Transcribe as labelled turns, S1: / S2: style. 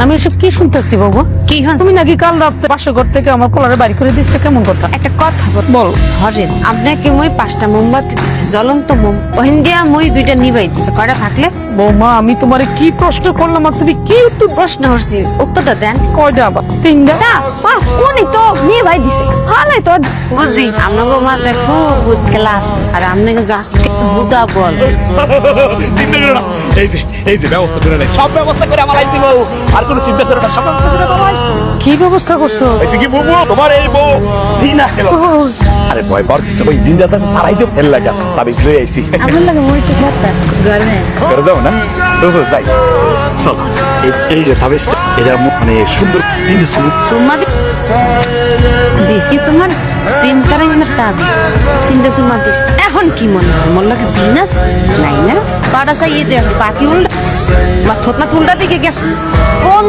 S1: আমি এসব কি শুনতেছি বাবা?
S2: কি হন?
S1: তুমি নাকি কাল রাতে বাসঘর থেকে আমার পোলারে বাড়ি করে দিচ্ছ, কেমন কথা?
S2: একটা কথা
S1: বল।
S2: ধরেন আপনাকে মই 5টা মোমবাতি দিছে, জ্বলন্ত মোম, ওহিন দিয়া মই 2টা নিবাই দিছে, কয়টা থাকলে?
S1: বৌমা, আমি তোমারে কি প্রশ্ন করলাম আর তুমি কি উত্তর?
S2: প্রশ্ন করছি, উত্তরটা দেন।
S1: কয়টা আবার? 3টা।
S3: কোনই তো মেয়ে ভাই দিছে হালাই তো
S2: বুঝি আপনাকে মাথায় খুব বুধ খেলা আছে, আর আপনাকে যা বুদা বল।
S4: চিন্তা করো না, এই যে ব্যবস্থা করে নাই, সব ব্যবস্থা করে আমার আইতে বউ, আর কোনো চিন্তা করো না, সব ব্যবস্থা করে আমার আইতে।
S1: কি ব্যবস্থা করছো?
S4: এসে কি বুবু, তোমার এই বউ জিনা খেলো। আরে ভয় পাওয়ার কিছু, ওই জিনটা যাতে তারাই তো ফেল লাগা, তাবিজ লয়ে আইছি।
S3: আমার লাগে মই তো কথা গরমে
S4: করে দাও না, বুবু যাই। চল, এই যে তাবিজটা, এটা মানে সুন্দর তিনটা সুন্দর।
S2: সুম্মা দিছি তোমার 3 তারিখের তাবি, 3টা সুম্মা দিস। এখন কি মনে হয় মোর লাগে জিনাস নাই না? পাটা চাইয়ে দেখ, বাকি উল্টা বা থতনা উল্টা দিকে গেছে। কোন